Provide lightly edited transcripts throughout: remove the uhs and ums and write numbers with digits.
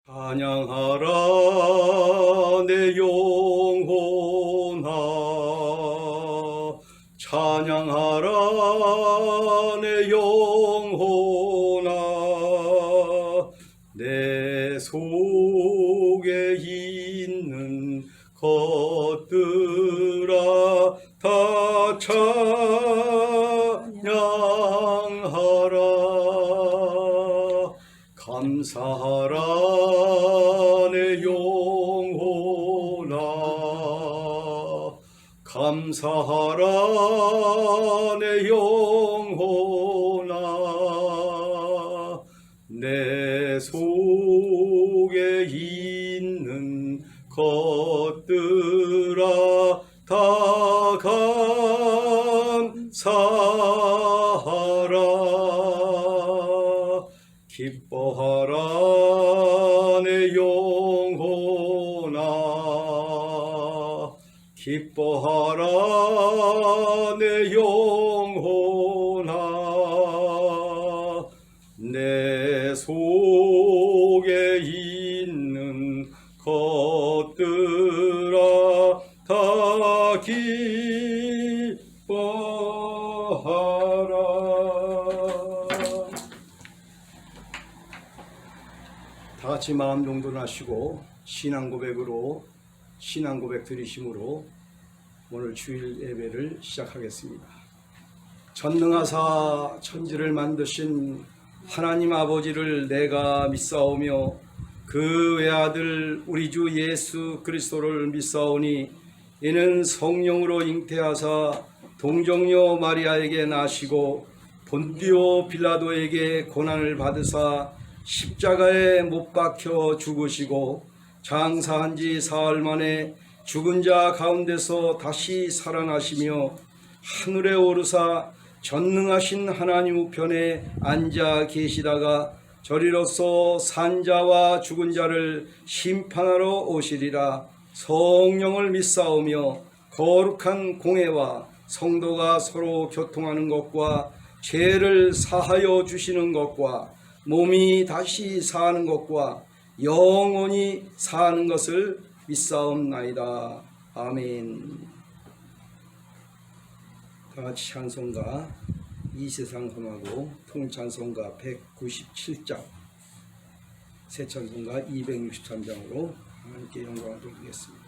찬양하라 내 영혼아, 찬양하라 내 영혼아, 내 속에 있는 것들아 다 찬양하라. 감사하라 내 영혼아, 감사하라 내 영혼아, 내 속에 있는 것들아 다 감사하라. 기뻐하라 내 영혼아, 기뻐하라 내 영혼아, 내 속에 있는 것들아 다 기뻐하라. 다 같이 마음 용돈하시고 신앙 고백 드리심으로 오늘 주일 예배를 시작하겠습니다. 전능하사 천지를 만드신 하나님 아버지를 내가 믿사오며 그 외아들 우리 주 예수 그리스도를 믿사오니 이는 성령으로 잉태하사 동정녀 마리아에게 나시고 본디오 빌라도에게 고난을 받으사 십자가에 못 박혀 죽으시고 장사한 지 사흘 만에 죽은 자 가운데서 다시 살아나시며 하늘에 오르사 전능하신 하나님 우편에 앉아 계시다가 저리로서 산자와 죽은 자를 심판하러 오시리라. 성령을 믿사오며 거룩한 공회와 성도가 서로 교통하는 것과 죄를 사하여 주시는 것과 몸이 다시 사는 것과 영원히 사는 것을 믿사옵나이다. 아멘. 다같이 찬송가 이 세상 험하고 통찬송가 197장, 새 찬송가 263장으로 하나님께 영광을 돌리겠습니다.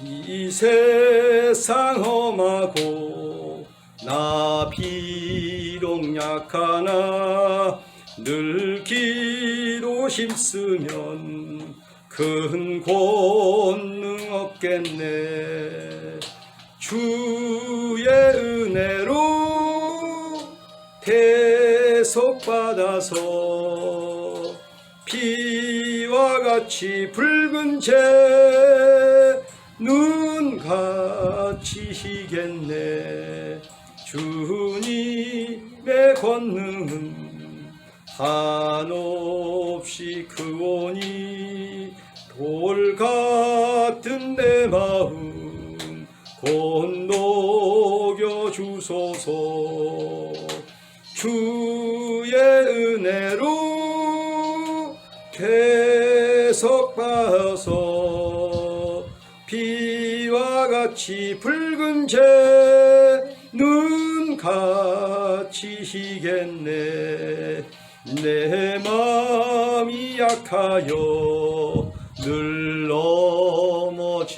이 세상 험하고 나 비록 약하나 늘 기도 힘쓰면 큰 권능 없겠네. 주의 은혜로 대속받아서 피와 같이 붉은 재 눈같이 희겠네. 주님의 권능은 한없이 크오니 돌 같은 내 마음 건너겨 주소서. 주의 은혜로 대속받아서 피와 같이 붉은 재 눈같이 희겠네. 내 마음이 약하여 늘 넘어지오니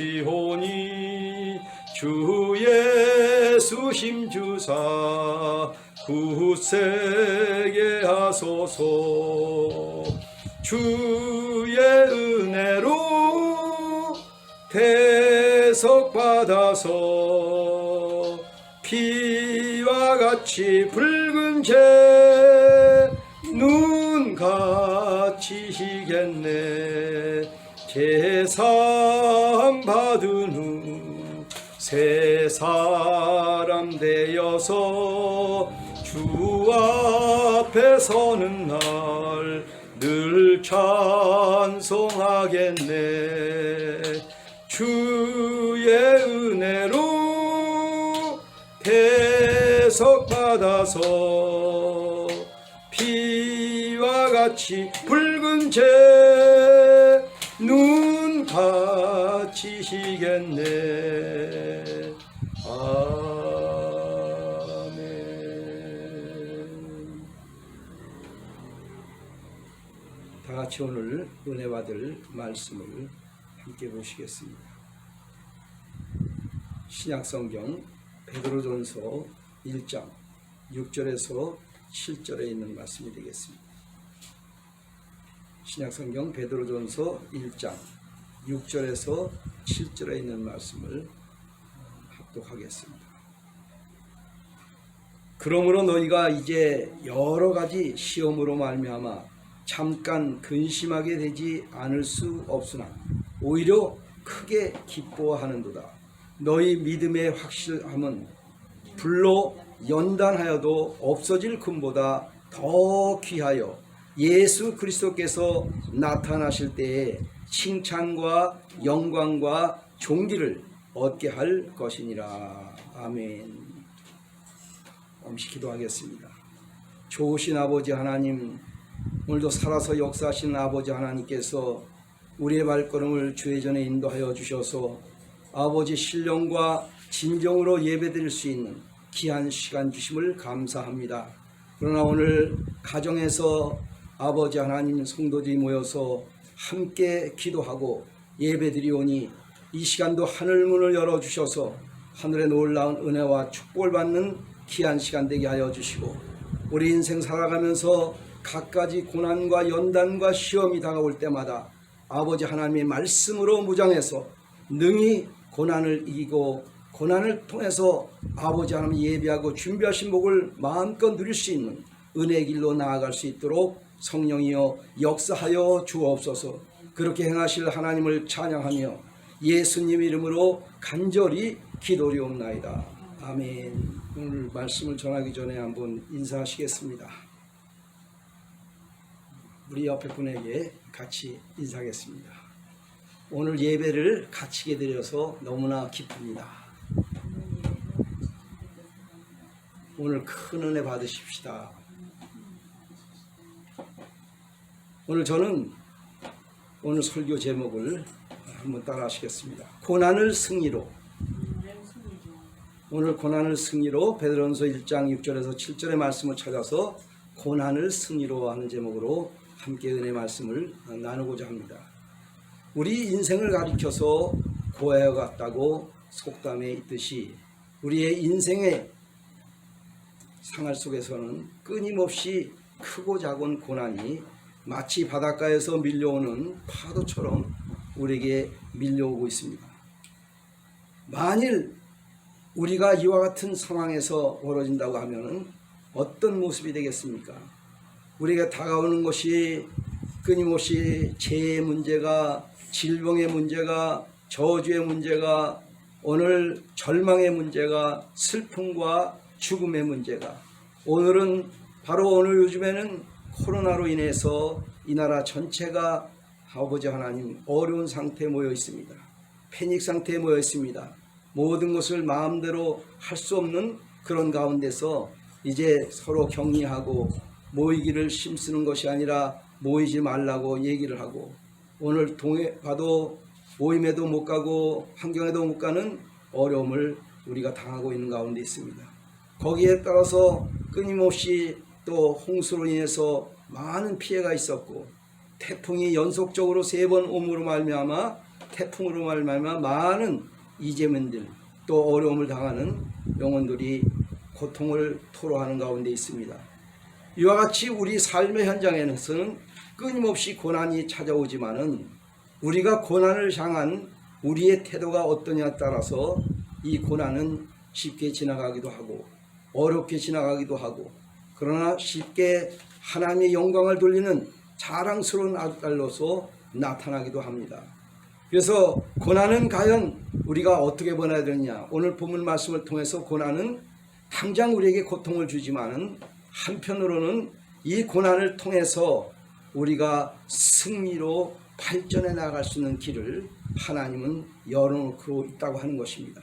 주 예수 힘주사 굳세게 하소서. 주의 은혜로 대속받아서 피와 같이 붉은 재 눈같이 희겠네. 제사함 받은 후 새 사람 되어서 주 앞에 서는 날 늘 찬송하겠네. 주의 은혜로 대속받아서 피와 같이 붉은 죄 눈 감치시겠네. 아멘. 다 같이 오늘 은혜 받을 말씀을 함께 보시겠습니다. 신약성경 베드로전서 1장 6절에서 7절에 있는 말씀이 되겠습니다. 신약성경 베드로전서 1장 6절에서 7절에 있는 말씀을 합독하겠습니다. 그러므로 너희가 이제 여러 가지 시험으로 말미암아 잠깐 근심하게 되지 않을 수 없으나 오히려 크게 기뻐하는도다. 너희 믿음의 확실함은 불로 연단하여도 없어질 금보다 더 귀하여 예수 그리스도께서 나타나실 때에 칭찬과 영광과 존귀를 얻게 할 것이니라. 아멘. 엄시 기도하겠습니다. 좋으신 아버지 하나님, 오늘도 살아서 역사하시는 아버지 하나님께서 우리의 발걸음을 주의 전에 인도하여 주셔서 아버지 신령과 진정으로 예배드릴 수 있는 귀한 시간 주심을 감사합니다. 그러나 오늘 가정에서 아버지 하나님 성도들이 모여서 함께 기도하고 예배드리오니 이 시간도 하늘문을 열어주셔서 하늘의 놀라운 은혜와 축복을 받는 귀한 시간 되게 하여 주시고 우리 인생 살아가면서 갖가지 고난과 연단과 시험이 다가올 때마다 아버지 하나님의 말씀으로 무장해서 능히 고난을 이기고 고난을 통해서 아버지 하나님 예비하고 준비하신 복을 마음껏 누릴 수 있는 은혜의 길로 나아갈 수 있도록 성령이여 역사하여 주옵소서. 그렇게 행하실 하나님을 찬양하며 예수님 이름으로 간절히 기도리옵나이다. 아멘. 오늘 말씀을 전하기 전에 한번 인사하시겠습니다. 우리 옆에 분에게 같이 인사하겠습니다. 오늘 예배를 같이 드려서 너무나 기쁩니다. 오늘 큰 은혜 받으십시다. 저는 오늘 설교 제목을 한번 따라 하시겠습니다. 고난을 승리로. 오늘 고난을 승리로 베드로전서 1장 6절에서 7절의 말씀을 찾아서 고난을 승리로 하는 제목으로 함께 은혜 말씀을 나누고자 합니다. 우리 인생을 가리켜서 고해와 같다고 속담에 있듯이 우리의 인생의 생활 속에서는 끊임없이 크고 작은 고난이 마치 바닷가에서 밀려오는 파도처럼 우리에게 밀려오고 있습니다. 만일 우리가 이와 같은 상황에서 벌어진다고 하면 어떤 모습이 되겠습니까? 우리가 다가오는 것이 끊임없이 재해의 문제가, 질병의 문제가, 저주의 문제가, 오늘 절망의 문제가, 슬픔과 죽음의 문제가, 오늘은 바로 오늘 요즘에는 코로나로 인해서 이 나라 전체가 아버지 하나님 어려운 상태에 모여 있습니다. 패닉 상태에 모여 있습니다. 모든 것을 마음대로 할 수 없는 그런 가운데서 이제 서로 격리하고 모이기를 힘쓰는 것이 아니라 모이지 말라고 얘기를 하고 오늘 동해 가도 모임에도 못 가고 환경에도 못 가는 어려움을 우리가 당하고 있는 가운데 있습니다. 거기에 따라서 끊임없이 또 홍수로 인해서 많은 피해가 있었고 태풍이 연속적으로 3번 옴으로 말미암아 태풍으로 말미암아 많은 이재민들 또 어려움을 당하는 영혼들이 고통을 토로하는 가운데 있습니다. 이와 같이 우리 삶의 현장에서는 끊임없이 고난이 찾아오지만은 우리가 고난을 향한 우리의 태도가 어떠냐에 따라서 이 고난은 쉽게 지나가기도 하고 어렵게 지나가기도 하고 그러나 쉽게 하나님의 영광을 돌리는 자랑스러운 아들로서 나타나기도 합니다. 그래서 고난은 과연 우리가 어떻게 보내야 되느냐. 오늘 본문 말씀을 통해서 고난은 당장 우리에게 고통을 주지만은 한편으로는 이 고난을 통해서 우리가 승리로 발전해 나갈 수 있는 길을 하나님은 열어놓고 있다고 하는 것입니다.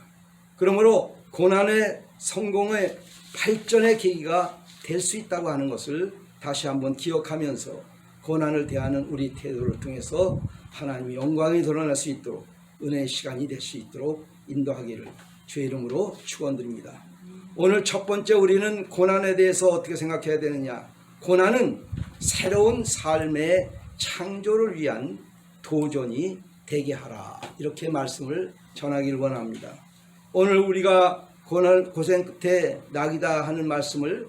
그러므로 고난의 성공의 발전의 계기가 될 수 있다고 하는 것을 다시 한번 기억하면서 고난을 대하는 우리 태도를 통해서 하나님의 영광이 드러날 수 있도록 은혜의 시간이 될 수 있도록 인도하기를 주의 이름으로 축원드립니다. 오늘 첫 번째 우리는 고난에 대해서 어떻게 생각해야 되느냐. 고난은 새로운 삶의 창조를 위한 도전이 되게 하라, 이렇게 말씀을 전하기를 원합니다. 오늘 우리가 고생 끝에 낙이다 하는 말씀을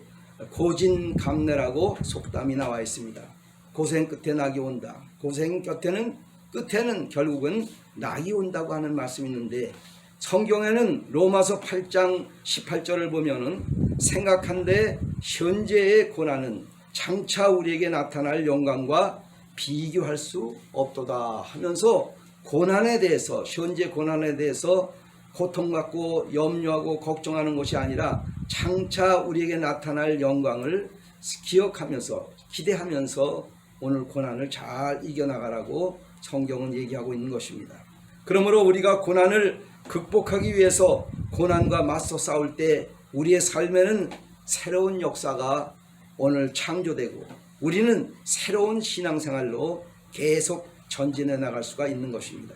고진감래라고 속담이 나와 있습니다. 고생 끝에 낙이 온다. 고생 끝에는 결국은 낙이 온다고 하는 말씀이 있는데, 성경에는 로마서 8장 18절을 보면은 생각한데 현재의 고난은 장차 우리에게 나타날 영광과 비교할 수 없도다 하면서 고난에 대해서, 현재 고난에 대해서 고통받고 염려하고 걱정하는 것이 아니라 장차 우리에게 나타날 영광을 기억하면서 기대하면서 오늘 고난을 잘 이겨나가라고 성경은 얘기하고 있는 것입니다. 그러므로 우리가 고난을 극복하기 위해서 고난과 맞서 싸울 때 우리의 삶에는 새로운 역사가 오늘 창조되고 우리는 새로운 신앙생활로 계속 전진해 나갈 수가 있는 것입니다.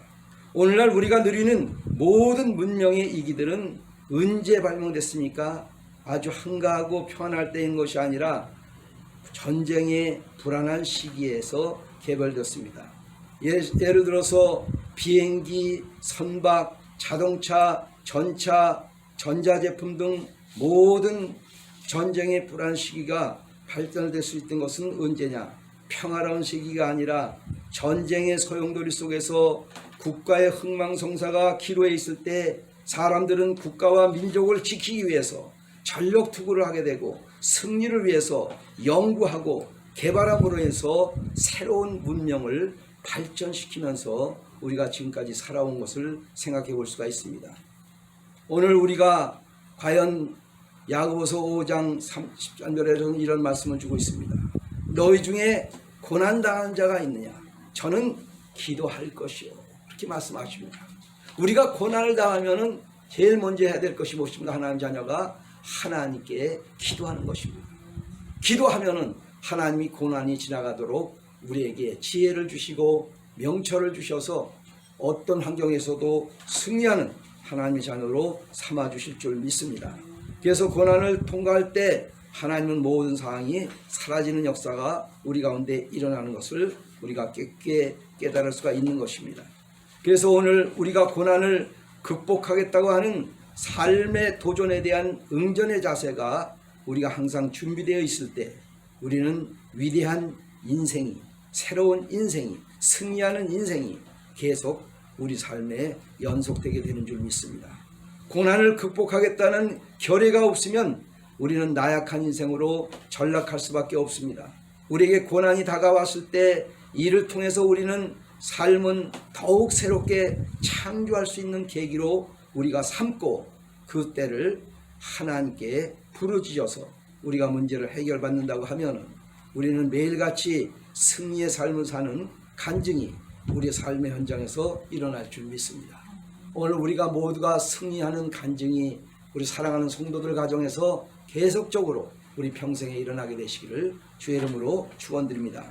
오늘날 우리가 누리는 모든 문명의 이기들은 언제 발명됐습니까? 아주 한가하고 평안할 때인 것이 아니라 전쟁의 불안한 시기에서 개발됐습니다. 예를 들어서 비행기, 선박, 자동차, 전차, 전자제품 등 모든 전쟁의 불안 시기가 발전될 수 있던 것은 언제냐? 평화로운 시기가 아니라 전쟁의 소용돌이 속에서 국가의 흥망성쇠가 기로에 있을 때 사람들은 국가와 민족을 지키기 위해서 전력 투구를 하게 되고 승리를 위해서 연구하고 개발함으로 해서 새로운 문명을 발전시키면서 우리가 지금까지 살아온 것을 생각해 볼 수가 있습니다. 오늘 우리가 과연 야고보서 5장 30절에서는 이런 말씀을 주고 있습니다. 너희 중에 고난당한 자가 있느냐? 저는 기도할 것이요, 그렇게 말씀하십니다. 우리가 고난을 당하면은 제일 먼저 해야 될 것이 무엇입니까? 하나님 자녀가 하나님께 기도하는 것입니다. 기도하면은 하나님이 고난이 지나가도록 우리에게 지혜를 주시고 명철을 주셔서 어떤 환경에서도 승리하는 하나님의 자녀로 삼아 주실 줄 믿습니다. 그래서 고난을 통과할 때 하나님은 모든 상황이 사라지는 역사가 우리 가운데 일어나는 것을 우리가 깨끗이 깨달을 수가 있는 것입니다. 그래서 오늘 우리가 고난을 극복하겠다고 하는 삶의 도전에 대한 응전의 자세가 우리가 항상 준비되어 있을 때 우리는 위대한 인생이, 새로운 인생이, 승리하는 인생이 계속 우리 삶에 연속되게 되는 줄 믿습니다. 고난을 극복하겠다는 결의가 없으면 우리는 나약한 인생으로 전락할 수밖에 없습니다. 우리에게 고난이 다가왔을 때 이를 통해서 우리는 삶은 더욱 새롭게 창조할 수 있는 계기로 우리가 삼고 그 때를 하나님께 부르짖어서 우리가 문제를 해결받는다고 하면 우리는 매일같이 승리의 삶을 사는 간증이 우리의 삶의 현장에서 일어날 줄 믿습니다. 오늘 우리가 모두가 승리하는 간증이 우리 사랑하는 성도들 가정에서 계속적으로 우리 평생에 일어나게 되시기를 주의 이름으로 축원드립니다.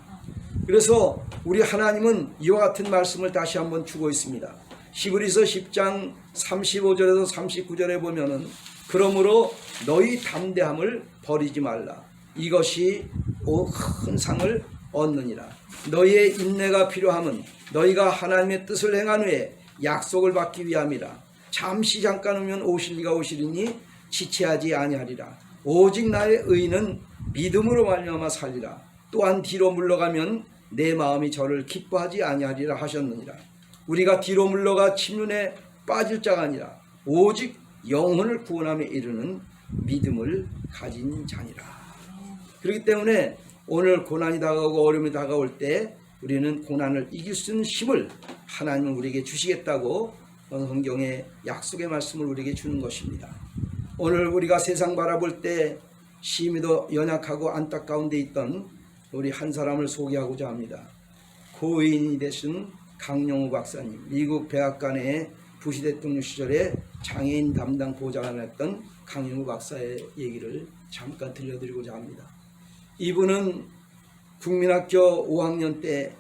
그래서 우리 하나님은 이와 같은 말씀을 다시 한번 주고 있습니다. 히브리서 10장 35절에서 39절에 보면은 그러므로 너희 담대함을 버리지 말라. 이것이 큰 상을 얻느니라. 너희의 인내가 필요함은 너희가 하나님의 뜻을 행한 후에 약속을 받기 위함이라. 잠시 잠깐 오면 오실 이가 오시리니 지체하지 아니하리라. 오직 나의 의는 믿음으로 말미암아 살리라. 또한 뒤로 물러가면 내 마음이 저를 기뻐하지 아니하리라 하셨느니라. 우리가 뒤로 물러가 침륜에 빠질 자가 아니라 오직 영혼을 구원함에 이르는 믿음을 가진 자니라. 그렇기 때문에 오늘 고난이 다가오고 어려움이 다가올 때 우리는 고난을 이길 수 있는 힘을 하나님은 우리에게 주시겠다고 성경의 약속의 말씀을 우리에게 주는 것입니다. 오늘 우리가 세상 바라볼 때 심히도 연약하고 안타까운 데 있던 우리 한 사람을 소개하고자 합니다. 고인이 되신 강용우 박사님, 미국 백악관의 부시 대통령 시절에 장애인 담당 보좌관을 했던 강용우 박사의 얘기를 잠깐 들려드리고자 합니다. 이분은 국민학교 5학년 때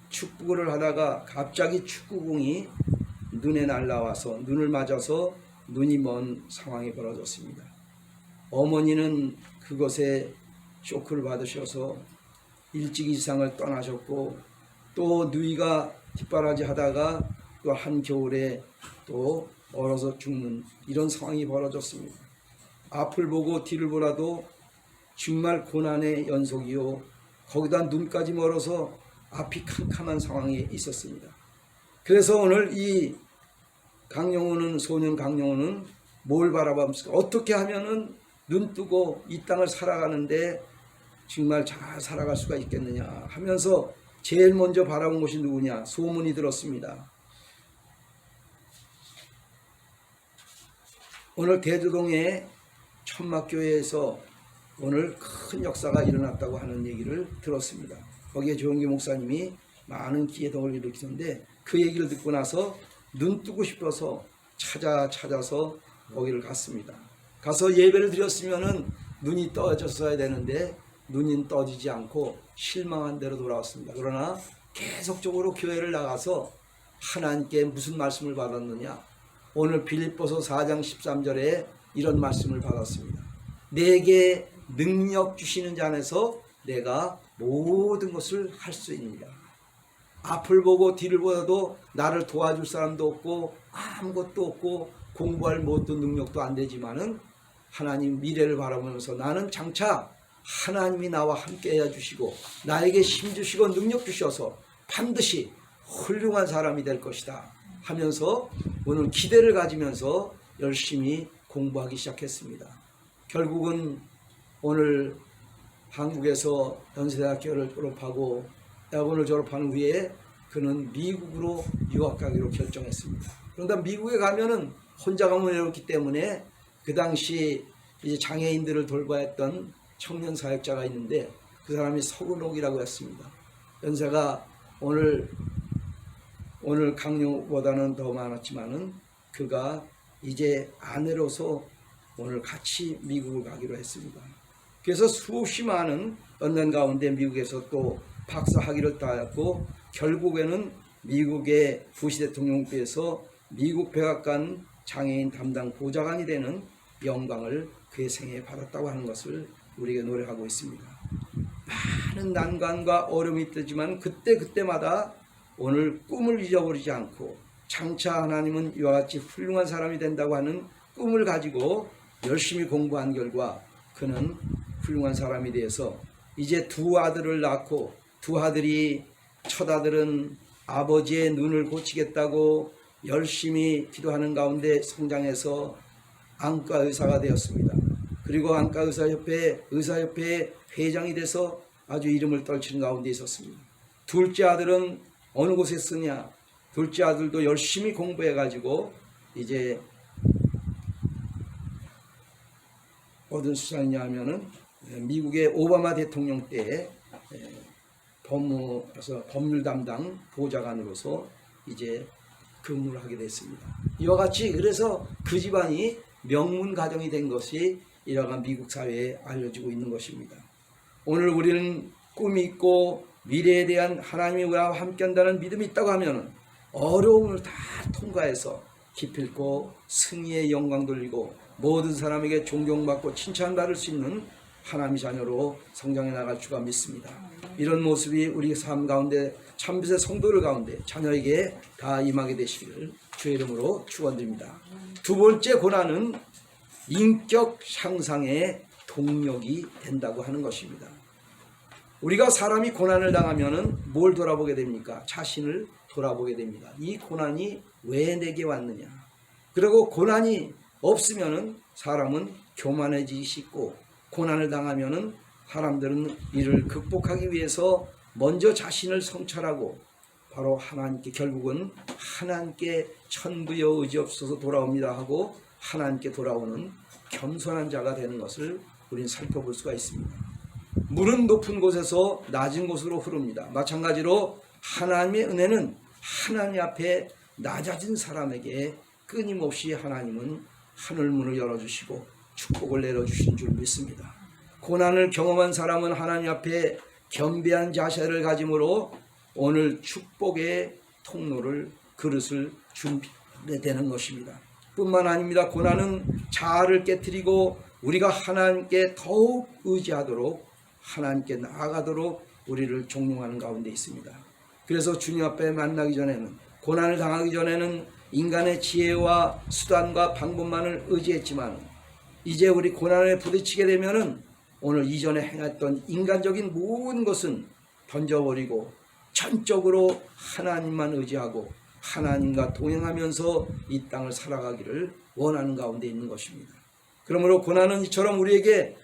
축구를 하다가 갑자기 축구공이 눈에 날라와서 눈을 맞아서 눈이 먼 상황이 벌어졌습니다. 어머니는 그것에 쇼크를 받으셔서 일찍 이 세상을 떠나셨고, 또 누이가 뒷바라지 하다가 또 한겨울에 또 얼어서 죽는 이런 상황이 벌어졌습니다. 앞을 보고 뒤를 보라도 정말 고난의 연속이요, 거기다 눈까지 멀어서 앞이 캄캄한 상황이 있었습니다. 그래서 오늘 이 강용우는, 소년 강용우는 뭘 바라봅니까? 어떻게 하면은 눈 뜨고 이 땅을 살아가는데 정말 잘 살아갈 수가 있겠느냐 하면서 제일 먼저 바라본 것이 누구냐? 소문이 들었습니다. 오늘 대두동의 천막교회에서 오늘 큰 역사가 일어났다고 하는 얘기를 들었습니다. 거기에 조영기 목사님이 많은 기회동을 일으키는데 그 얘기를 듣고 나서 눈 뜨고 싶어서 찾아서 거기를 갔습니다. 가서 예배를 드렸으면은 눈이 떠졌어야 되는데 눈이 떠지지 않고 실망한 대로 돌아왔습니다. 그러나 계속적으로 교회를 나가서 하나님께 무슨 말씀을 받았느냐? 오늘 빌립보서 4장 13절에 이런 말씀을 받았습니다. 내게 능력 주시는 자 안에서 내가 모든 것을 할 수 있느니라. 앞을 보고 뒤를 보아도 나를 도와줄 사람도 없고 아무것도 없고 공부할 모든 능력도 안 되지만은 하나님 미래를 바라보면서 나는 장차 하나님이 나와 함께 해주시고 나에게 힘 주시고 능력 주셔서 반드시 훌륭한 사람이 될 것이다 하면서 오늘 기대를 가지면서 열심히 공부하기 시작했습니다. 결국은 오늘 한국에서 연세대학교를 졸업하고 대학원을 졸업한 후에 그는 미국으로 유학 가기로 결정했습니다. 그런데 미국에 가면은 혼자 가면 외롭기 때문에 그 당시 이제 장애인들을 돌봐야 했던 청년 사역자가 있는데 그 사람이 서근옥이라고 했습니다. 연세가 오늘 강용보다는 더 많았지만은 그가 이제 아내로서 오늘 같이 미국을 가기로 했습니다. 그래서 수없이 많은 연단 가운데 미국에서 또 박사 학위를 따왔고 결국에는 미국의 부시 대통령께서 미국 백악관 장애인 담당 보좌관이 되는 영광을 그의 생애에 받았다고 하는 것을 우리에게 노래하고 있습니다. 많은 난관과 어려움이 있지만 그때마다 오늘 꿈을 잊어버리지 않고 장차 하나님은 이와 같이 훌륭한 사람이 된다고 하는 꿈을 가지고 열심히 공부한 결과 그는 훌륭한 사람이 되어서 이제 두 아들을 낳고 두 아들이 첫 아들은 아버지의 눈을 고치겠다고 열심히 기도하는 가운데 성장해서 안과 의사가 되었습니다. 그리고 안과 의사협회 회장이 돼서 아주 이름을 떨치는 가운데 있었습니다. 둘째 아들은 어느 곳에 쓰냐? 둘째 아들도 열심히 공부해 가지고 이제 어떤 수상이냐 하면은 미국의 오바마 대통령 때 법률 담당 보좌관으로서 이제 근무를 하게 됐습니다. 이와 같이 그래서 그 집안이 명문 가정이 된 것이 이러한 미국 사회에 알려지고 있는 것입니다. 오늘 우리는 꿈이 있고 미래에 대한 하나님이 우리와 함께한다는 믿음이 있다고 하면 어려움을 다 통과해서 기필코 승리의 영광 돌리고 모든 사람에게 존경받고 칭찬받을 수 있는 하나님의 자녀로 성장해 나갈 줄가 믿습니다. 이런 모습이 우리 삶 가운데 참빛의 성도들 가운데 자녀에게 다 임하게 되시기를 주의 이름으로 축원드립니다. 두 번째 고난은 인격 향상의 동력이 된다고 하는 것입니다. 우리가 사람이 고난을 당하면 뭘 돌아보게 됩니까? 자신을 돌아보게 됩니다. 이 고난이 왜 내게 왔느냐? 그리고 고난이 없으면 사람은 교만해지기 쉽고 고난을 당하면 사람들은 이를 극복하기 위해서 먼저 자신을 성찰하고 바로 하나님께 결국은 하나님께 천부여 의지없어서 돌아옵니다 하고 하나님께 돌아오는 겸손한 자가 되는 것을 우리는 살펴볼 수가 있습니다. 물은 높은 곳에서 낮은 곳으로 흐릅니다. 마찬가지로 하나님의 은혜는 하나님 앞에 낮아진 사람에게 끊임없이 하나님은 하늘문을 열어주시고 축복을 내려주신 줄 믿습니다. 고난을 경험한 사람은 하나님 앞에 겸비한 자세를 가짐으로 오늘 축복의 통로를 그릇을 준비하게 되는 것입니다. 뿐만 아닙니다. 고난은 자아를 깨트리고 우리가 하나님께 더욱 의지하도록 하나님께 나아가도록 우리를 종용하는 가운데 있습니다. 그래서 주님 앞에 만나기 전에는, 고난을 당하기 전에는 인간의 지혜와 수단과 방법만을 의지했지만 이제 우리 고난에 부딪히게 되면은 오늘 이전에 행했던 인간적인 모든 것은 던져버리고 전적으로 하나님만 의지하고 하나님과 동행하면서 이 땅을 살아가기를 원하는 가운데 있는 것입니다. 그러므로 고난은 이처럼 우리에게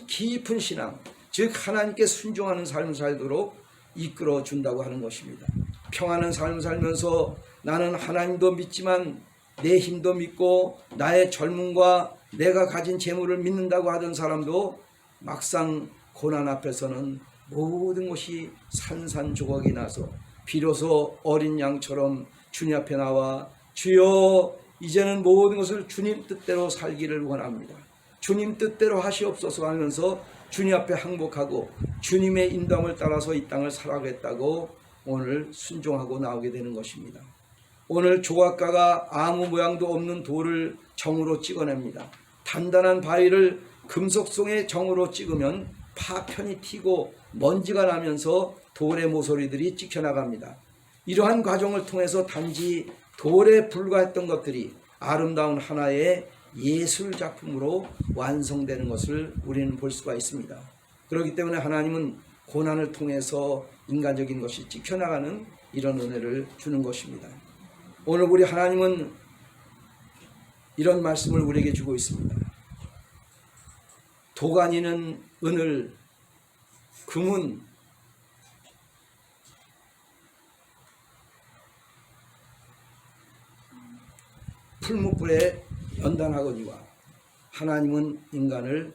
깊은 신앙, 즉 하나님께 순종하는 삶을 살도록 이끌어 준다고 하는 것입니다. 평안한 삶을 살면서 나는 하나님도 믿지만 내 힘도 믿고 나의 젊음과 내가 가진 재물을 믿는다고 하던 사람도 막상 고난 앞에서는 모든 것이 산산조각이 나서 비로소 어린 양처럼 주님 앞에 나와 주여 이제는 모든 것을 주님 뜻대로 살기를 원합니다. 주님 뜻대로 하시옵소서 하면서 주님 앞에 항복하고 주님의 인도함을 따라서 이 땅을 살아가겠다고 오늘 순종하고 나오게 되는 것입니다. 오늘 조각가가 아무 모양도 없는 돌을 정으로 찍어냅니다. 단단한 바위를 금속송의 정으로 찍으면 파편이 튀고 먼지가 나면서 돌의 모서리들이 찍혀나갑니다. 이러한 과정을 통해서 단지 돌에 불과했던 것들이 아름다운 하나의 예술 작품으로 완성되는 것을 우리는 볼 수가 있습니다. 그렇기 때문에 하나님은 고난을 통해서 인간적인 것이 찍혀나가는 이런 은혜를 주는 것입니다. 오늘 우리 하나님은 이런 말씀을 우리에게 주고 있습니다. 도가니는 은을, 금은 풀무불에 연단하거니와 하나님은 인간을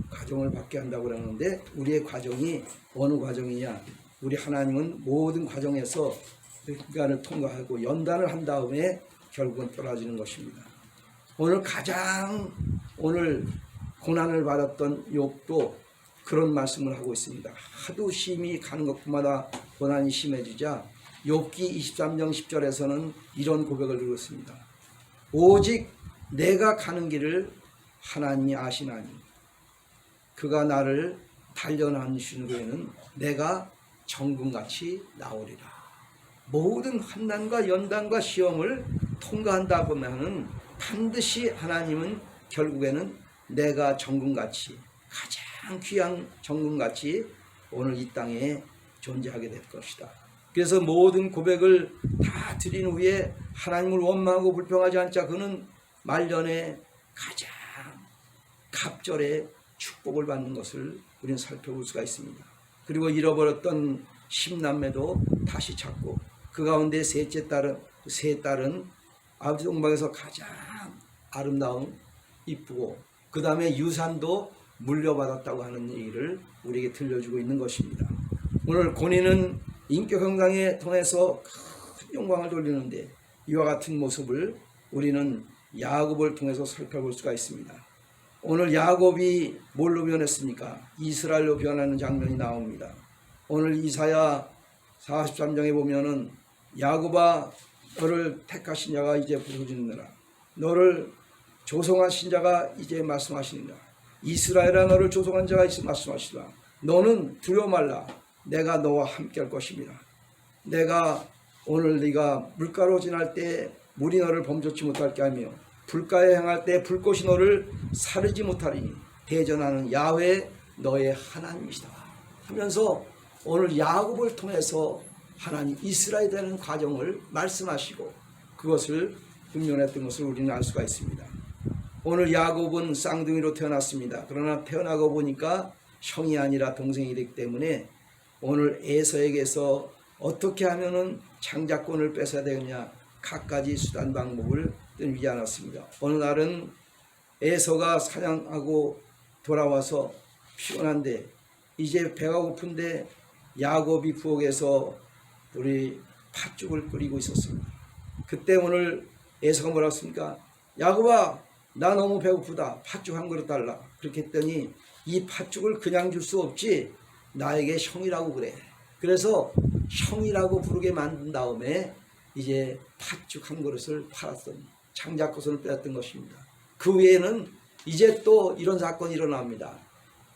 과정을 받게 한다고 그러는데 우리의 과정이 어느 과정이냐? 우리 하나님은 모든 과정에서 인간을 통과하고 연단을 한 다음에 결국은 떨어지는 것입니다. 오늘 고난을 받았던 욥도 그런 말씀을 하고 있습니다. 하도 심히 가는 곳마다 고난이 심해지자 욥기 23장 10절에서는 이런 고백을 드렸습니다. 오직 내가 가는 길을 하나님이 아시나니 그가 나를 단련하신 후에는 내가 정금같이 나오리라. 모든 환난과 연단과 시험을 통과한다 보면은 반드시 하나님은 결국에는 내가 정금같이, 가장 귀한 정금같이 오늘 이 땅에 존재하게 될 것이다. 그래서 모든 고백을 다 드린 후에 하나님을 원망하고 불평하지 않자 그는 말년에 가장 갑절의 축복을 받는 것을 우리는 살펴볼 수가 있습니다. 그리고 잃어버렸던 10남매도 다시 찾고 그 가운데 세 딸은 아버지 동방에서 가장 아름다운 이쁘고 그 다음에 유산도 물려받았다고 하는 얘기를 우리에게 들려주고 있는 것입니다. 오늘 고니는 인격 형상에 통해서 큰 영광을 돌리는데 이와 같은 모습을 우리는 야곱을 통해서 살펴볼 수가 있습니다. 오늘 야곱이 뭘로 변했습니까? 이스라엘로 변하는 장면이 나옵니다. 오늘 이사야 43장에 보면은 야곱아 너를 택하신 자가 이제 부르짖느라 너를 조성하신 자가 이제 말씀하시느냐 이스라엘아 너를 조성한 자가 이제 말씀하시라 너는 두려워 말라 내가 너와 함께 할 것입니다. 내가 오늘 네가 물가로 지날 때 물이 너를 범접지 못할게 하며 불가에 행할 때 불꽃이 너를 사르지 못하리니 대전하는 야훼 너의 하나님이시다 하면서 오늘 야곱을 통해서 하나님 이스라엘에 대한 과정을 말씀하시고 그것을 분명했던 것을 우리는 알 수가 있습니다. 오늘 야곱은 쌍둥이로 태어났습니다. 그러나 태어나고 보니까 형이 아니라 동생이 되기 때문에 오늘 에서에게서 어떻게 하면은 장자권을 뺏어야 되느냐 갖가지 수단 방법을 뜨지 않았습니다. 어느 날은 에서가 사냥하고 돌아와서 피곤한데 이제 배가 고픈데 야곱이 부엌에서 우리 팥죽을 끓이고 있었습니다. 그때 오늘 에서가 뭐라 했습니까? 야곱아, 나 너무 배고프다. 팥죽 한 그릇 달라. 그렇게 했더니 이 팥죽을 그냥 줄 수 없지. 나에게 형이라고 그래. 그래서 형이라고 부르게 만든 다음에 이제 팥죽 한 그릇을 팔았던 장자권을 빼앗던 것입니다. 그 외에는 이제 또 이런 사건이 일어납니다.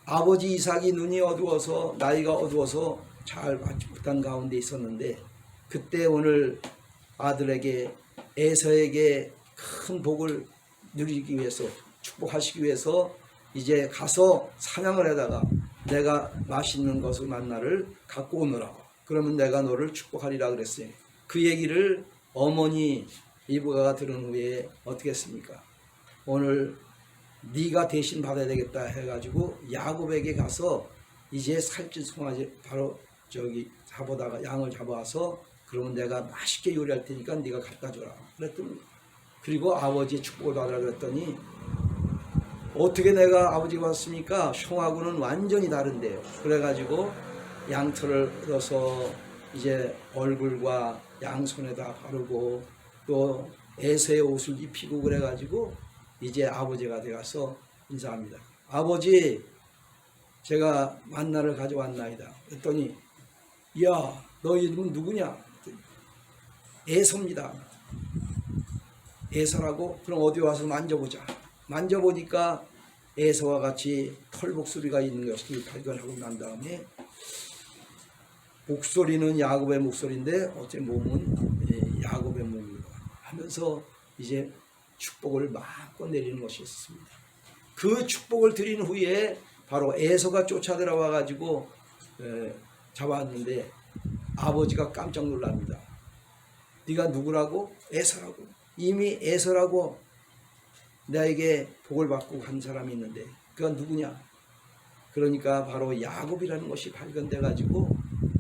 아버지 이삭이 눈이 어두워서 나이가 어두워서 잘 받지 못한 가운데 있었는데 그때 오늘 아들에게 에서에게 큰 복을 누리기 위해서 축복하시기 위해서 이제 가서 사냥을 하다가 내가 맛있는 것을 만나를 갖고 오너라. 그러면 내가 너를 축복하리라 그랬어요. 그 얘기를 어머니 리브가가 들은 후에 어떻게 했습니까? 오늘 네가 대신 받아야 되겠다 해가지고 야곱에게 가서 이제 살찐 송아지 바로 저기 잡아다가 양을 잡아와서 그러면 내가 맛있게 요리할 테니까 네가 갖다 줘라 그랬더니 그리고 아버지의 축복을 받으라 그랬더니 어떻게 내가 아버지가 왔습니까? 형하고는 완전히 다른데요. 그래가지고 양털을 얻어서 이제 얼굴과 양손에다 바르고 또 에서의 옷을 입히고 그래가지고 이제 아버지가 되어서 인사합니다. 아버지, 제가 만나를 가져왔나이다. 그랬더니 야, 너 이름은 누구냐? 에서입니다. 에서라고? 그럼 어디 와서 만져보자. 만져보니까 에서와 같이 털 목소리가 있는 것을 발견하고 난 다음에 목소리는 야곱의 목소리인데 어째 몸은 야곱의 몸이다 하면서 이제 축복을 마음껏 내리는 것이 있습니다. 그 축복을 드린 후에 바로 에서가 쫓아들어와 가지고 잡았는데 아버지가 깜짝 놀랍니다. 네가 누구라고? 에서라고. 이미 에서라고 나에게 복을 받고 간 사람이 있는데 그건 누구냐? 그러니까 바로 야곱이라는 것이 발견돼 가지고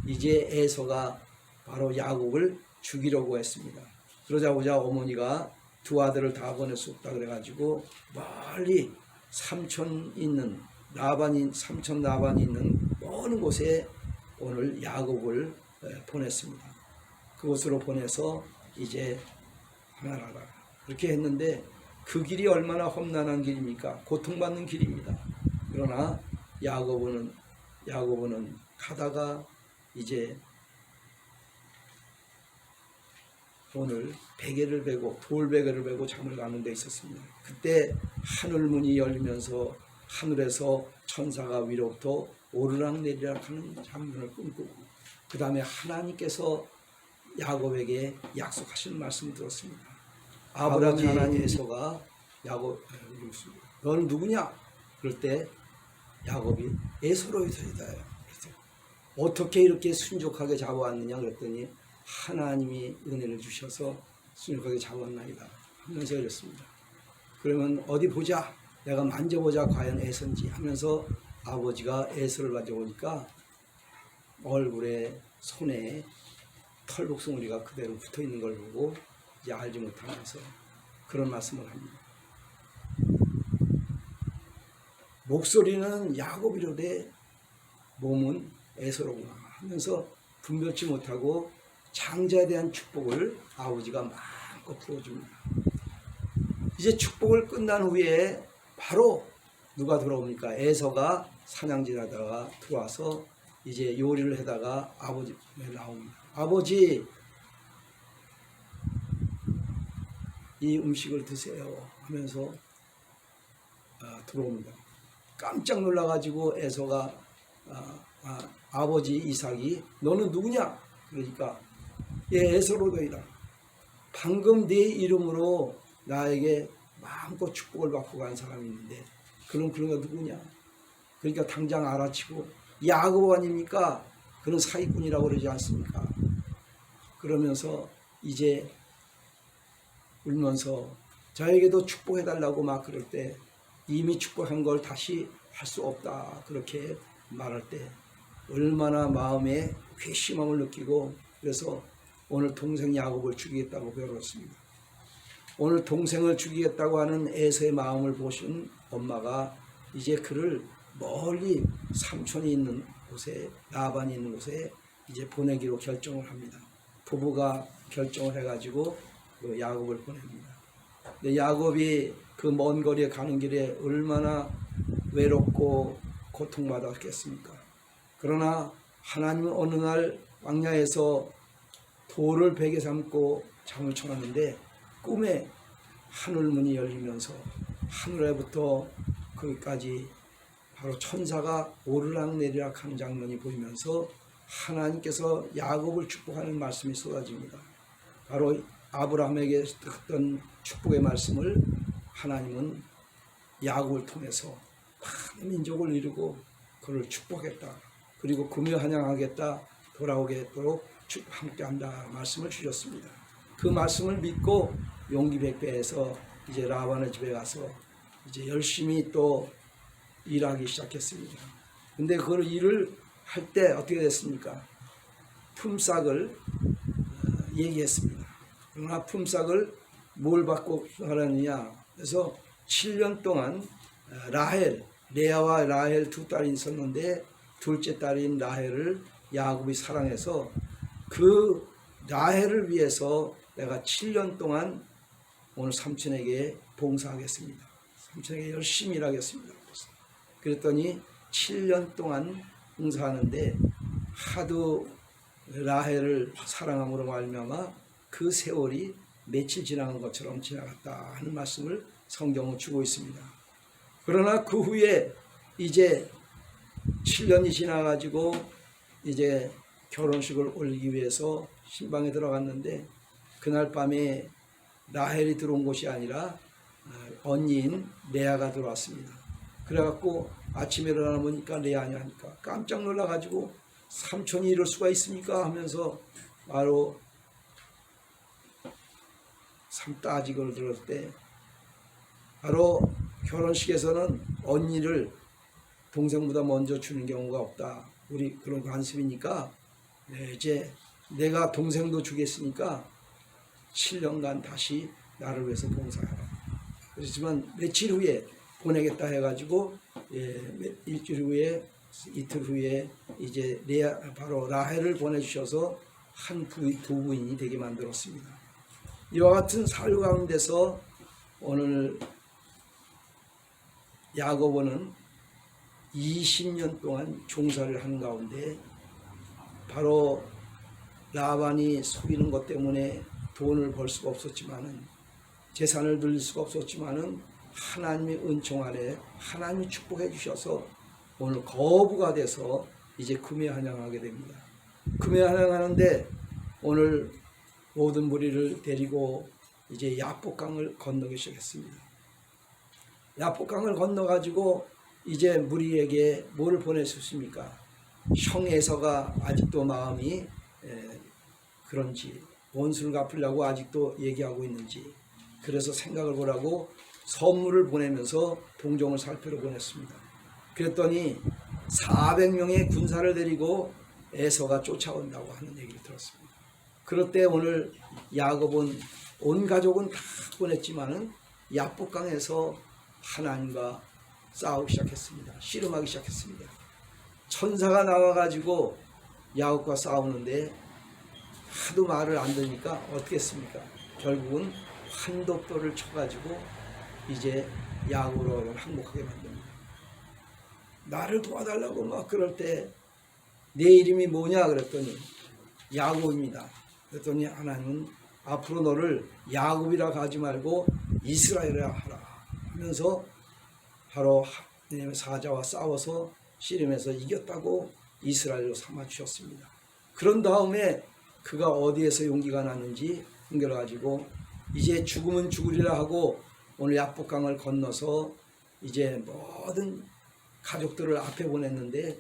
이제 에서가 바로 야곱을 죽이려고 했습니다. 그러자마자 어머니가 두 아들을 다 보낼 수 없다 그래가지고 멀리 삼촌 나반이 있는 먼 곳에 오늘 야곱을 보냈습니다. 그곳으로 보내서 이제 하나라라 그렇게 했는데 그 길이 얼마나 험난한 길입니까? 고통받는 길입니다. 그러나 야고보는 가다가 이제 오늘 베개를 베고 돌베개를 베고 잠을 가는 데 있었습니다. 그때 하늘 문이 열리면서 하늘에서 천사가 위로부터 오르락내리락 하는 장면을 꿈꾸고 그 다음에 하나님께서 야곱에게 약속하시는 말씀을 들었습니다. 아브라함이 하나님께서가 야곱 너는 누구냐? 그럴 때 야곱이 에서로이다. 어떻게 이렇게 순종하게 잡아왔느냐 그랬더니 하나님이 은혜를 주셔서 순종하게 잡아왔나이다 하면서 이랬습니다. 그러면 어디 보자, 내가 만져보자 과연 에서인지 하면서 아버지가 에서를 만져보니까 얼굴에 손에 털복숭아리가 그대로 붙어있는 걸 보고 이제 알지 못하면서 그런 말씀을 합니다. 목소리는 야곱이로되 몸은 에서로구나 하면서 분별치 못하고 장자에 대한 축복을 아버지가 마음껏 풀어줍니다. 이제 축복을 끝난 후에 바로 누가 들어옵니까? 에서가 사냥질하다가 들어와서 이제 요리를 하다가 아버지 나옵니다. 아버지, 이 음식을 드세요 하면서 들어옵니다. 깜짝 놀라가지고 에서가 아버지 이삭이 너는 누구냐? 그러니까 에서로더이다. 방금 네 이름으로 나에게 마음껏 축복을 받고 간 사람이 있는데 그런 그가 누구냐? 그러니까 당장 알아치고 야곱 아닙니까? 그런 사기꾼이라고 그러지 않습니까? 그러면서 이제 울면서 저에게도 축복해달라고 막 그럴 때 이미 축복한 걸 다시 할 수 없다 그렇게 말할 때 얼마나 마음에 괘씸함을 느끼고 그래서 오늘 동생 야곱을 죽이겠다고 배웠습니다. 오늘 동생을 죽이겠다고 하는 에서의 마음을 보신 엄마가 이제 그를 멀리 삼촌이 있는 곳에, 라반이 있는 곳에 이제 보내기로 결정을 합니다. 부부가 결정을 해가지고 그 야곱을 보냅니다. 근데 야곱이 그 먼 거리에 가는 길에 얼마나 외롭고 고통받았겠습니까? 그러나 하나님은 어느 날 광야에서 돌을 베개 삼고 잠을 청하는데 꿈에 하늘문이 열리면서 하늘에부터 거기까지 바로 천사가 오르락내리락 하는 장면이 보이면서 하나님께서 야곱을 축복하는 말씀이 쏟아집니다. 바로 아브라함에게 했던 축복의 말씀을 하나님은 야곱을 통해서 많은 민족을 이루고 그를 축복했다. 그리고 금요 환영하겠다. 돌아오겠도록 함께한다 말씀을 주셨습니다. 그 말씀을 믿고 용기 백배해서 이제 라반의 집에 가서 이제 열심히 또 일하기 시작했습니다. 근데 그 일을 할 때 어떻게 됐습니까? 품삯을 얘기했습니다. 그러나 품삯을 뭘 받고 하느냐? 그래서 7년 동안 레아와 라헬 두 딸이 있었는데 둘째 딸인 라헬을 야곱이 사랑해서 그 라헬을 위해서 내가 7년 동안 오늘 삼촌에게 봉사하겠습니다. 삼촌에게 열심히 일하겠습니다. 그랬더니 7년 동안 봉사하는데 하도 라헬을 사랑함으로 말미암아 그 세월이 며칠 지나간 것처럼 지나갔다 하는 말씀을 성경은 주고 있습니다. 그러나 그 후에 이제 7년이 지나가지고 이제 결혼식을 올리기 위해서 신방에 들어갔는데 그날 밤에 라헬이 들어온 것이 아니라 언니인 레아가 들어왔습니다. 그래갖고 아침에 일어나 보니까 레아냐 하니까 깜짝 놀라가지고 삼촌이 이럴 수가 있습니까 하면서 바로 삼따지걸 들었을 때 바로 결혼식에서는 언니를 동생보다 먼저 주는 경우가 없다. 우리 그런 관습이니까 이제 내가 동생도 주겠으니까 7년간 다시 나를 위해서 봉사하라. 그렇지만 며칠 후에 보내겠다 해가지고 일주일 후에 이틀 후에 이제 바로 라헬을 보내주셔서 두 부인이 되게 만들었습니다. 이와 같은 사유 가운데서 오늘 야고보는 20년 동안 종사를 한 가운데 바로 라반이 속이는 것 때문에 돈을 벌 수가 없었지만은 재산을 늘릴 수가 없었지만은 하나님의 은총 아래 하나님이 축복해 주셔서 오늘 거부가 돼서 이제 금에 환영하게 됩니다. 금에 환영하는데 오늘 모든 무리를 데리고 이제 야복강을 건너기 시작했습니다. 야복강을 건너가지고 이제 무리에게 뭘 보낼 수 있습니까? 형 에서가 아직도 마음이 그런지 원수를 갚으려고 아직도 얘기하고 있는지 그래서 생각을 보라고 선물을 보내면서 동정을 살피러 보냈습니다. 그랬더니 400명의 군사를 데리고 에서가 쫓아온다고 하는 얘기를 들었습니다. 그럴 때 오늘 야곱은 온 가족은 다 보냈지만은 야복강에서 하나님과 싸우기 시작했습니다. 씨름하기 시작했습니다. 천사가 나와가지고 야곱과 싸우는데 하도 말을 안 들으니까 어떻게 했습니까? 결국은 환독도를 쳐가지고 이제 야곱을 항복하게 만듭니다. 나를 도와달라고 막 그럴 때 내 이름이 뭐냐 그랬더니 야곱입니다. 그랬더니 하나님은 앞으로 너를 야곱이라 하지 말고 이스라엘이라 하라 하면서 바로 하나님의 사자와 싸워서 씨름해서 이겼다고 이스라엘로 삼아주셨습니다. 그런 다음에 그가 어디에서 용기가 났는지 숨겨가지고 이제 죽으면 죽으리라 하고 오늘 야복강을 건너서 이제 모든 가족들을 앞에 보냈는데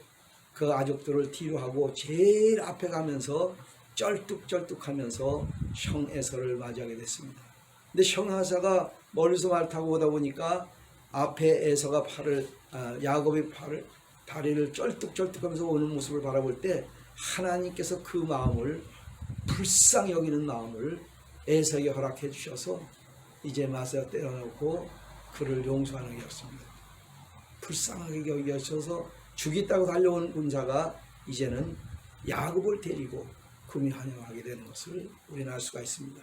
그 가족들을 뒤로 하고 제일 앞에 가면서 쩔뚝쩔뚝하면서 형 에서를 맞이하게 됐습니다. 근데 형 에서가 멀리서 말 타고 오다 보니까 앞에 에서가 야곱이 다리를 쩔뚝쩔뚝하면서 오는 모습을 바라볼 때 하나님께서 그 마음을 불쌍히 여기는 마음을 에서에게 허락해 주셔서 이제 마사 때려놓고 그를 용서하는 게였습니다. 불쌍하게 여겨져서 죽이다고 달려온 군사가 이제는 야곱을 데리고 금이 환영하게 되는 것을 우리는 알 수가 있습니다.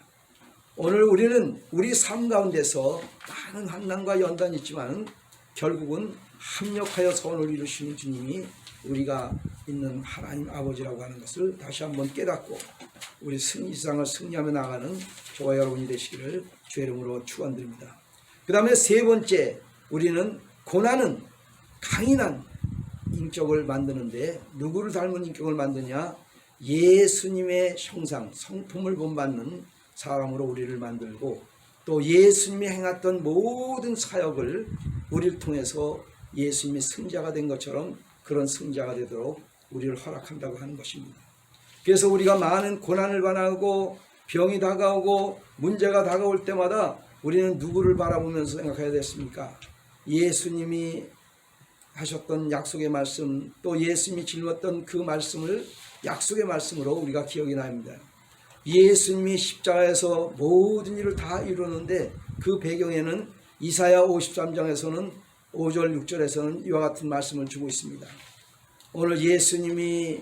오늘 우리는 우리 삶 가운데서 많은 환난과 연단이 있지만 결국은 합력하여 선을 이루시는 주님이 우리가 있는 하나님 아버지라고 하는 것을 다시 한번 깨닫고 우리 세상을 승리하며 나가는 저와 여러분이 되시기를 주의 이름으로 축원드립니다. 그 다음에 세 번째, 우리는 고난은 강인한 인격을 만드는데 누구를 닮은 인격을 만드냐? 예수님의 형상, 성품을 본받는 사람으로 우리를 만들고 또 예수님이 행했던 모든 사역을 우리를 통해서 예수님이 승자가 된 것처럼 그런 승자가 되도록 우리를 허락한다고 하는 것입니다. 그래서 우리가 많은 고난을 만나고 병이 다가오고 문제가 다가올 때마다 우리는 누구를 바라보면서 생각해야 됐습니까? 예수님이 하셨던 약속의 말씀, 또 예수님이 짊었던 그 말씀을 약속의 말씀으로 우리가 기억이 납니다. 예수님이 십자가에서 모든 일을 다 이루는데 그 배경에는 이사야 53장에서는 5절 6절에서는 이와 같은 말씀을 주고 있습니다. 오늘 예수님이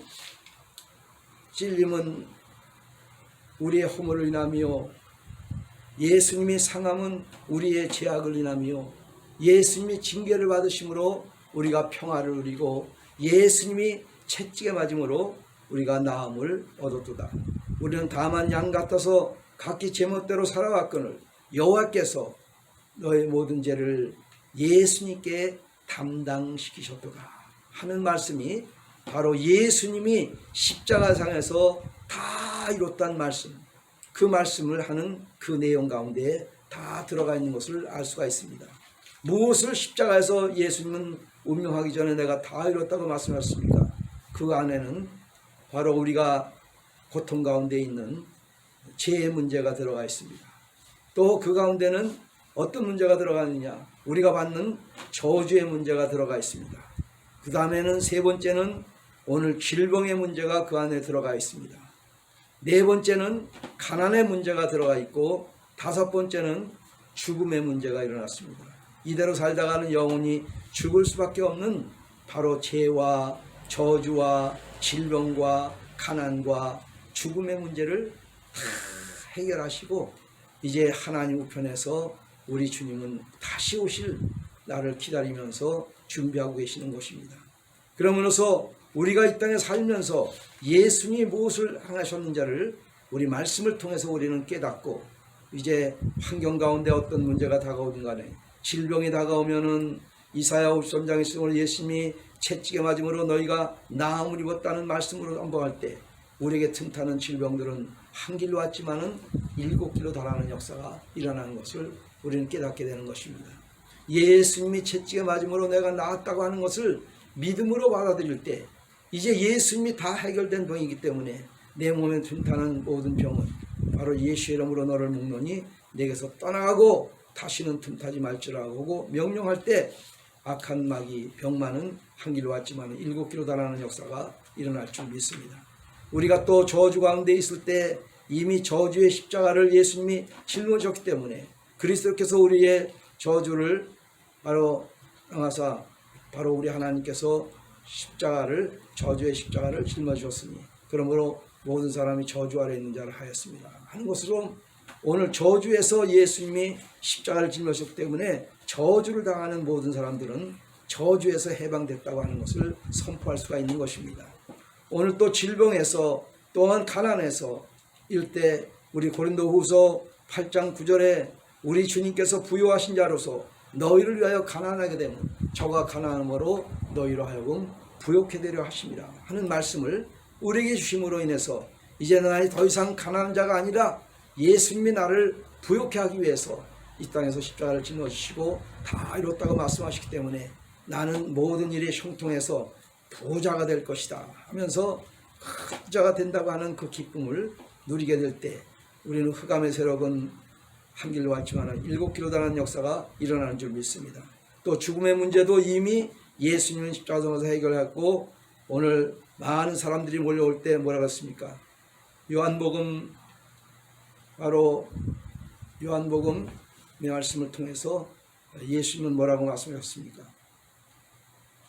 찔림은 우리의 허물을 인하며 예수님이 상함은 우리의 죄악을 인하며 예수님이 징계를 받으심으로 우리가 평화를 누리고 예수님이 채찍에 맞음으로 우리가 나음을 얻었도다. 우리는 다만 양 같아서 각기 제멋대로 살아왔거늘 여호와께서 너의 모든 죄를 예수님께 담당시키셨도다 하는 말씀이 바로 예수님이 십자가상에서 다 이뤘다는 말씀, 그 말씀을 하는 그 내용 가운데 다 들어가 있는 것을 알 수가 있습니다. 무엇을 십자가에서 예수님은 운명하기 전에 내가 다 이뤘다고 말씀하셨습니까? 그 안에는 바로 우리가 고통 가운데 있는 죄의 문제가 들어가 있습니다. 또 그 가운데는 어떤 문제가 들어가느냐? 우리가 받는 저주의 문제가 들어가 있습니다. 그 다음에는 세 번째는 오늘 질병의 문제가 그 안에 들어가 있습니다. 네 번째는 가난의 문제가 들어가 있고 다섯 번째는 죽음의 문제가 일어났습니다. 이대로 살다가는 영원히 죽을 수밖에 없는 바로 죄와 저주와 질병과 가난과 죽음의 문제를 다 해결하시고 이제 하나님 우편에서 우리 주님은 다시 오실 날을 기다리면서 준비하고 계시는 것입니다. 그러므로서 우리가 이 땅에 살면서 예수님이 무엇을 행하셨는지를 우리 말씀을 통해서 우리는 깨닫고 이제 환경 가운데 어떤 문제가 다가오든 간에 질병이 다가오면은 이사야 53장에 쓰는 예수님이 채찍에 맞음으로 너희가 나음을 입었다는 말씀으로 언급할 때 우리에게 틈타는 질병들은 한 길로 왔지만은 7길로 달하는 역사가 일어나는 것을 우리는 깨닫게 되는 것입니다. 예수님이 채찍에 맞음으로 내가 나았다고 하는 것을 믿음으로 받아들일 때 이제 예수님이 다 해결된 병이기 때문에 내 몸에 틈타는 모든 병은 바로 예수의 이름으로 너를 묶노니 내게서 떠나가고 다시는 틈타지 말지라고 명령할 때 악한 마귀 병만은 한 길로 왔지만 7길로 달하는 역사가 일어날 줄 믿습니다. 우리가 또 저주 가운데 있을 때 이미 저주의 십자가를 예수님이 짊어졌기 때문에 그리스도께서 우리의 저주를 바로 당하사 바로 우리 하나님께서 십자가를 저주의 십자가를 짊어지셨으니 그러므로 모든 사람이 저주 아래 있는 자를 하였습니다 하는 것으로 오늘 저주에서 예수님이 십자가를 짊어졌기 때문에 저주를 당하는 모든 사람들은 저주에서 해방됐다고 하는 것을 선포할 수가 있는 것입니다. 오늘 또 질병에서 또한 가난에서 일때 우리 고린도후서 8장 9절에 우리 주님께서 부요하신 자로서 너희를 위하여 가난하게 되면 저가 가난함으로 너희로 하여금 부욕해 되려 하심이라 하는 말씀을 우리에게 주심으로 인해서 이제는 나는 더 이상 가난한 자가 아니라 예수님이 나를 부욕해 하기 위해서 이 땅에서 십자가를 짊어지시고 다 이뤘다고 말씀하시기 때문에 나는 모든 일이 형통해서 부자가 될 것이다 하면서 부자가 된다고 하는 그 기쁨을 누리게 될 때 우리는 흑암의 세력은 한 길로 왔지만 7길로 달하는 역사가 일어나는 줄 믿습니다. 또 죽음의 문제도 이미 예수님은 십자가에서 해결했고 오늘 많은 사람들이 몰려올 때 뭐라고 했습니까? 요한복음 바로 요한복음 말씀을 통해서 예수님은 뭐라고 말씀하셨습니까?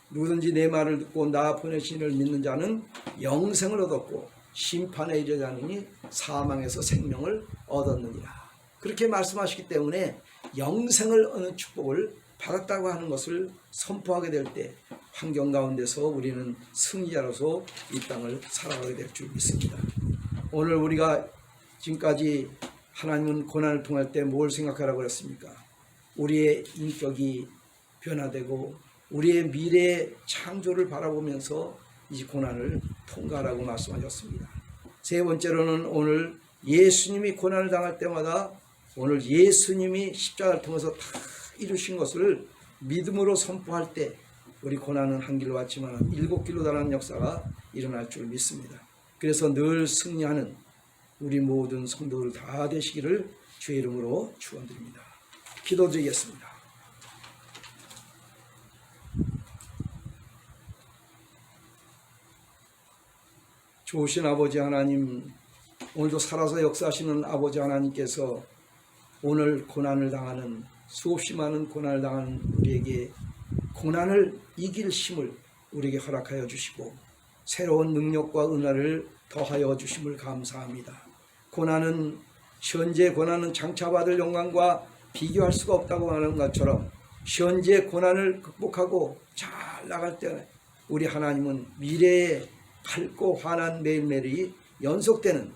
누구든지 내 말을 듣고 나 보내신 이를 믿는 자는 영생을 얻었고 심판에 이르지 않으니 사망에서 생명을 얻었느니라. 그렇게 말씀하시기 때문에 영생을 얻는 축복을 받았다고 하는 것을 선포하게 될 때 환경 가운데서 우리는 승리자로서 이 땅을 살아가게 될 줄 믿습니다. 오늘 우리가 지금까지 하나님은 고난을 통할 때 뭘 생각하라고 그랬습니까? 우리의 인격이 변화되고 우리의 미래의 창조를 바라보면서 이 고난을 통과하라고 말씀하셨습니다. 세 번째로는 오늘 예수님이 고난을 당할 때마다 오늘 예수님이 십자가를 통해서 다 이루신 것을 믿음으로 선포할 때 우리 고난은 한 길로 왔지만 7길로 달하는 역사가 일어날 줄 믿습니다. 그래서 늘 승리하는 우리 모든 성도들 다 되시기를 주의 이름으로 축원드립니다. 기도드리겠습니다. 좋으신 아버지 하나님, 오늘도 살아서 역사하시는 아버지 하나님께서 오늘 고난을 당하는 수없이 많은 고난을 당하는 우리에게 고난을 이길 힘을 우리에게 허락하여 주시고 새로운 능력과 은혜를 더하여 주심을 감사합니다. 고난은 현재 고난은 장차 받을 영광과 비교할 수가 없다고 하는 것처럼 현재 고난을 극복하고 잘 나갈 때 우리 하나님은 미래에 밝고 환한 매일매일이 연속되는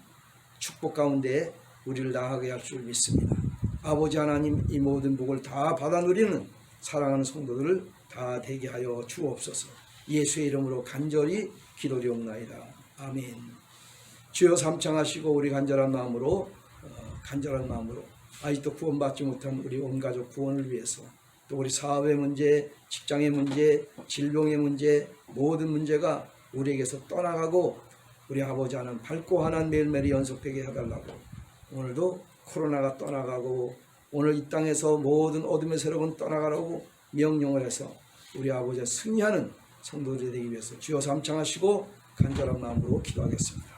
축복 가운데 우리를 나아가게 할 줄 믿습니다. 아버지 하나님, 이 모든 복을 다 받아 누리는 사랑하는 성도들을 다 되게 하여 주옵소서. 예수의 이름으로 간절히 기도드리옵나이다. 아멘. 주여 삼창하시고 우리 간절한 마음으로 아직도 구원받지 못한 우리 온 가족 구원을 위해서 또 우리 사업의 문제, 직장의 문제, 질병의 문제, 모든 문제가 우리에게서 떠나가고 우리 아버지 하나님 밝고 환한 매일매일이 연속되게 해달라고 오늘도 코로나가 떠나가고 오늘 이 땅에서 모든 어둠의 세력은 떠나가라고 명령을 해서 우리 아버지가 승리하는 성도들이 되기 위해서 주여 삼창하시고 간절한 마음으로 기도하겠습니다.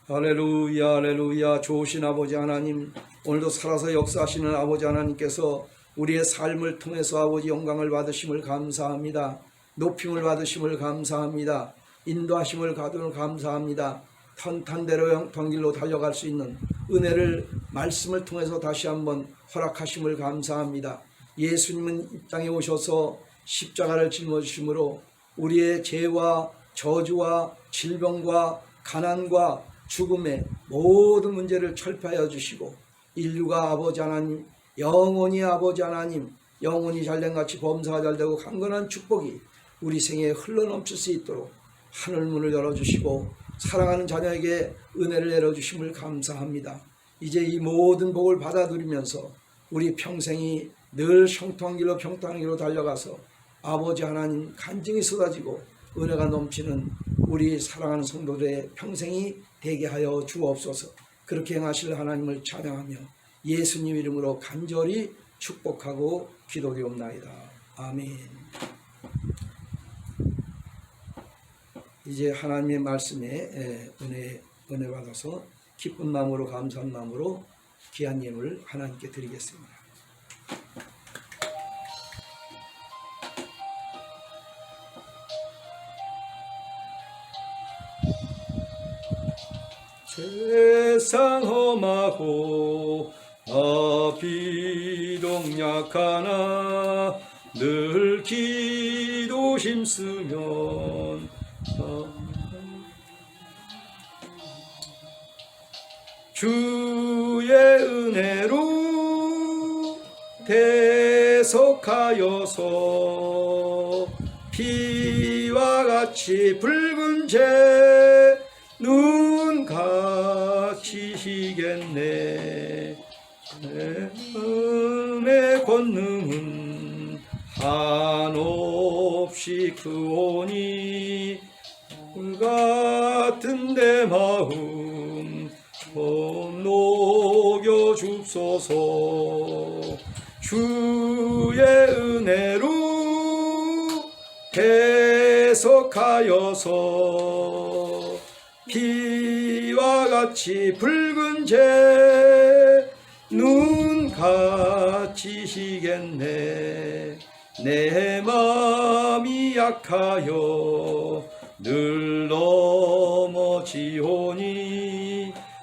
할렐루야 할렐루야. 좋으신 아버지 하나님, 오늘도 살아서 역사하시는 아버지 하나님께서 우리의 삶을 통해서 아버지 영광을 받으심을 감사합니다. 높임을 받으심을 감사합니다. 인도하심을 가두는 감사합니다. 탄탄대로 영통길로 달려갈 수 있는 은혜를 말씀을 통해서 다시 한번 허락하심을 감사합니다. 예수님은 이 땅에 오셔서 십자가를 짊어지심으로 우리의 죄와 저주와 질병과 가난과 죽음의 모든 문제를 철폐하여 주시고 인류가 아버지 하나님, 영원히 아버지 하나님, 영원히 잘된같이 범사가 잘되고 강건한 축복이 우리 생에 흘러넘칠 수 있도록 하늘문을 열어주시고 사랑하는 자녀에게 은혜를 내려주심을 감사합니다. 이제 이 모든 복을 받아 누리면서 우리 평생이 늘 형통한 길로 평탄한 길로 달려가서 아버지 하나님 간증이 쏟아지고 은혜가 넘치는 우리 사랑하는 성도들의 평생이 되게 하여 주옵소서. 그렇게 행하실 하나님을 찬양하며 예수님 이름으로 간절히 축복하고 기도드리옵나이다. 아멘. 이제 하나님의 말씀에 은혜 받아서 기쁜 마음으로 감사한 마음으로 귀한 예물을 하나님께 드리겠습니다. 세상 험하고 나 비록 약하나 늘 기도 힘쓰면 주의 은혜로 대속하여서 피와 같이 붉은 제 눈같이 희겠네. 내 마음의 권능은 한없이 크오니 불같은 내 마음 녹여 줍소서. 주의 은혜로 계속 약하여서 피와 같이 붉은 재 눈같이 희겠네. 내 마음이 약하여 늘 넘어지오니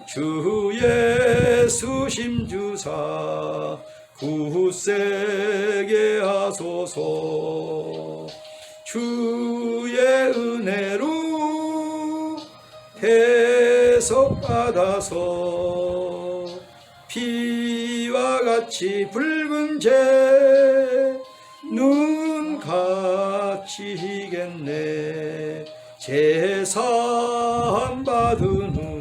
주 예수 심주사 굳세게 하소서. 주의 은혜로 해석받아서 피와 같이 붉은 재 눈같이 희겠네. 제사함 받은 후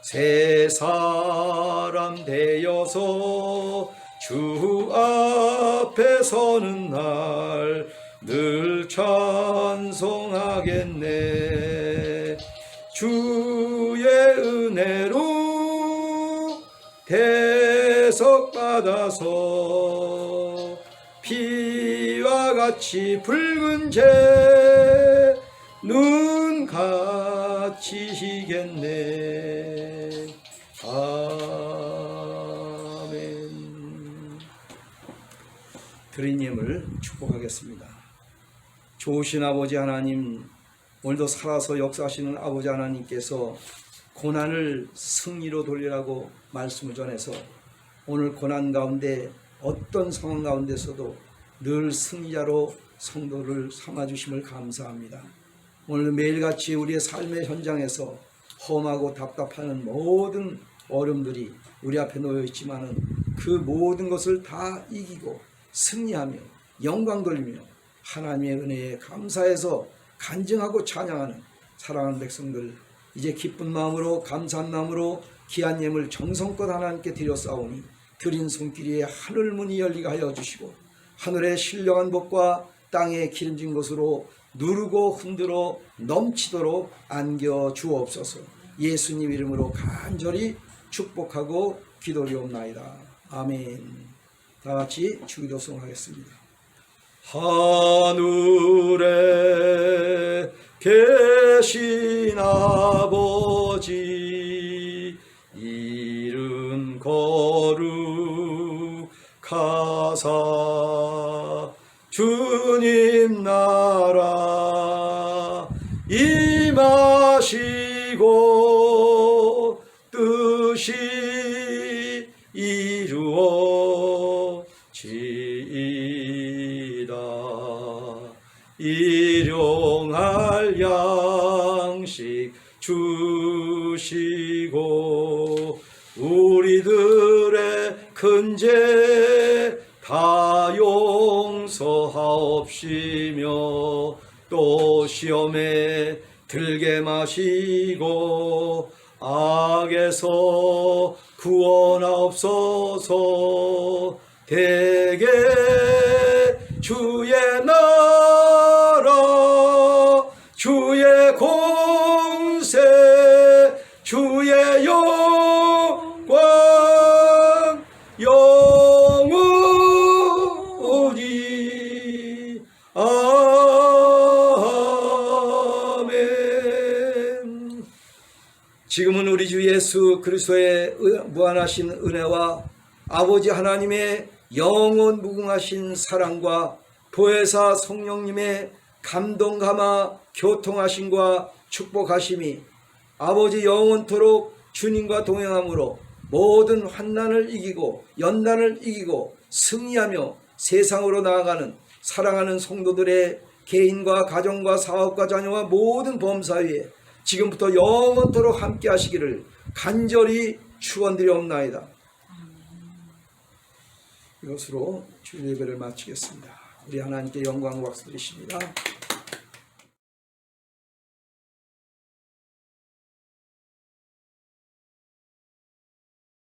새 사람 되어서 주 앞에 서는 날 늘 찬송하겠네. 주의 은혜로 대속받아서 피와 같이 붉은 재 눈같이 희겠네. 아멘. 드린 예물 축복하겠습니다. 좋으신 아버지 하나님, 오늘도 살아서 역사하시는 아버지 하나님께서 고난을 승리로 돌리라고 말씀을 전해서 오늘 고난 가운데 어떤 상황 가운데서도 늘 승리자로 성도를 삼아주심을 감사합니다. 오늘 매일같이 우리의 삶의 현장에서 험하고 답답하는 모든 어려움들이 우리 앞에 놓여 있지만은 그 모든 것을 다 이기고 승리하며 영광 돌리며 하나님의 은혜에 감사해서 간증하고 찬양하는 사랑하는 백성들, 이제 기쁜 마음으로 감사한 마음으로 귀한 예물 정성껏 하나님께 드렸사오니 드린 손길에 하늘 문이 열리게 하여 주시고 하늘의 신령한 복과 땅의 기름진 것으로 누르고 흔들어 넘치도록 안겨 주옵소서. 예수님 이름으로 간절히 축복하고 기도리옵나이다. 아멘. 다 같이 주기도송 하겠습니다. 하늘에 계신 아버지 이름 거룩하사 주님 나라 임하시고 뜻이 이루어지이다. 일용할 양식 주시고 우리들의 큰 죄 다 용서하옵시며 또 시험에 들게 마시고 악에서 구원하옵소서. 대개 주의 나라 주의 공세 주의 영광 영원히 아멘. 지금은 우리 주 예수 그리스도의 무한하신 은혜와 아버지 하나님의 영원 무궁하신 사랑과 보혜사 성령님의 감동 감화 교통하심과 축복하심이 아버지 영원토록 주님과 동행함으로 모든 환난을 이기고 연난을 이기고 승리하며 세상으로 나아가는 사랑하는 성도들의 개인과 가정과 사업과 자녀와 모든 범사위에 지금부터 영원토록 함께 하시기를 간절히 축원드리옵나이다. 이것으로 주일 예배를 마치겠습니다. 우리 하나님께 영광 박수 드리십니다.